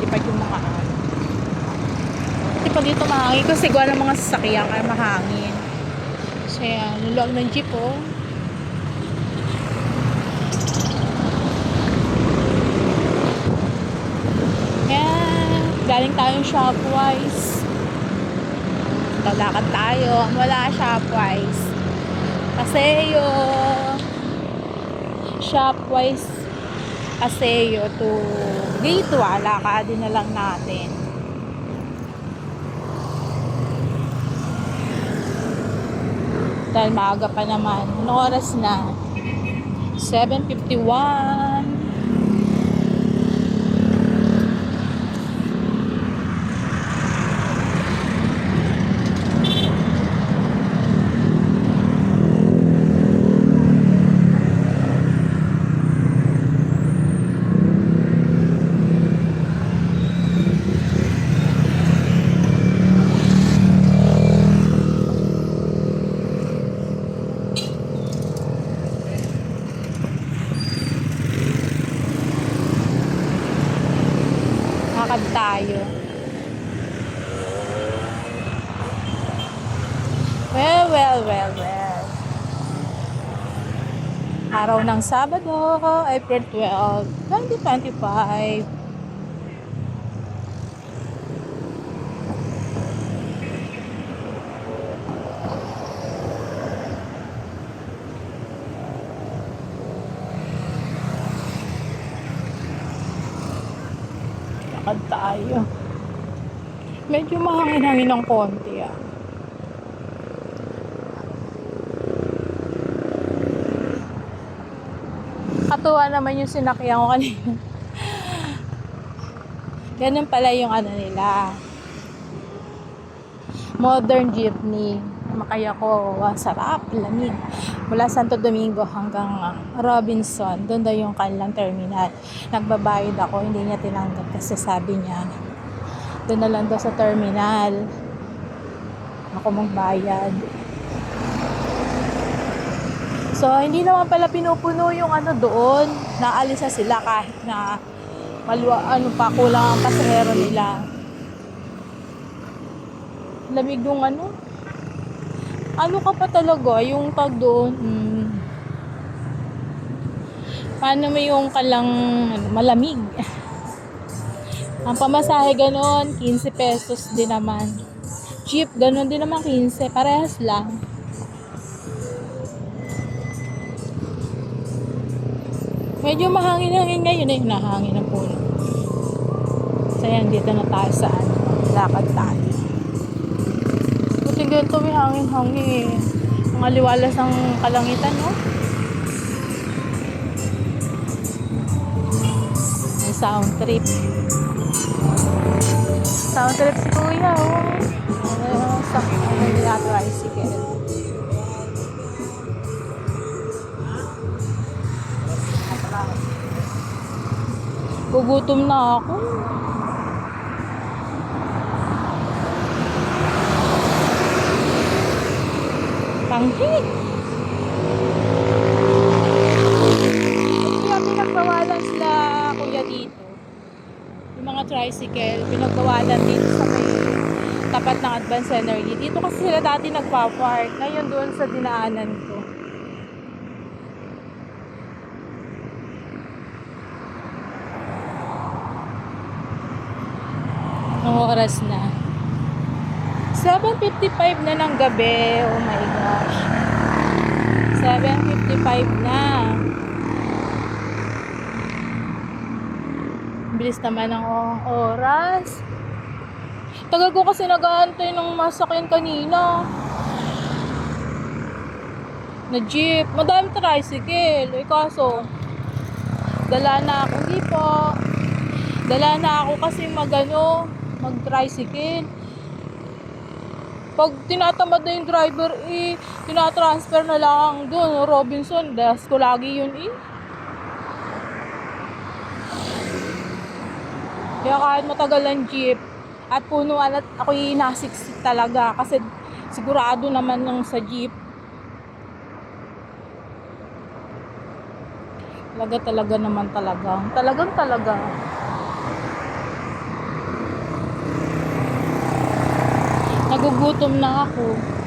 pag yung mga ano. Kasi pag dito mahangin, kasi gawa ng mga sasakyan kaya mahangin. So yan, lulog ng jeep oh. Yan, galing tayong Shopwise. Lalakad tayo, wala Shopwise. Paseo. Shopwise Paseo to dito, lakadin na lang natin. Dahil maaga pa naman. Anong oras na? 7:51. Lakad tayo. Well. Araw ng Sabado, April 12, 2025. Lakad tayo. Medyo mahangin-hangin ng konti ah. Katuwa naman yung sinakyan ko kanina. Ganun pala yung ano nila. Modern jeepney. Makaya ko, sarap, lamig. Mula Santo Domingo hanggang Robinson. Doon daw yung kanilang terminal. Nagbabayad ako, hindi niya tinanggap kasi sabi niya, doon na lang daw sa terminal ako magbayad. So, hindi naman pala pinupuno yung ano doon. Naalis na sila kahit na kulang ang pasahero nila. Lamig yung ano. Ano ka pa talaga, yung tag doon. Paano mo yung kalang malamig? Ang pamasahe ganon, 15 pesos din naman. Jeep, ganon din naman 15. Parehas lang. Medyo mahangin-hangin ngayon eh. Nahangin na po. So yan, dito na tayo sa ano. Lakad tayo. Buting ganito may hangin-hangin. Ang aliwalas ng kalangitan, no? May sound trip. Sound trip si Kuya, oh. Sa tricycle. Gugutom na ako. Panghit. Kaya pinagbawalan sila kuya dito. Yung mga tricycle, pinagbawalan dito sa may tapat ng Advance Energy. Dito kasi sila dati nagpa-park. Ngayon doon sa dinaanan ko. Anong oras na? 7:55 na ng gabi. Oh my gosh. 7:55 na. Bilis naman ang oras. Tagal ko kasi nag-aantay ng masakyan kanina. Na jeep. Madami tricycle. Eh kaso, dala na ako. Hindi po. Dala na ako kasi mag-tricycle. Pag tinatamad na yung driver, tinatransfer na lang doon, Robinson. Das ko lagi yun Kaya kahit matagal ang jeep, at punuan at ako'y nasiksik talaga. Kasi sigurado naman ng sa jeep. Talaga naman talaga. Talagang talaga. nagugutom na ako.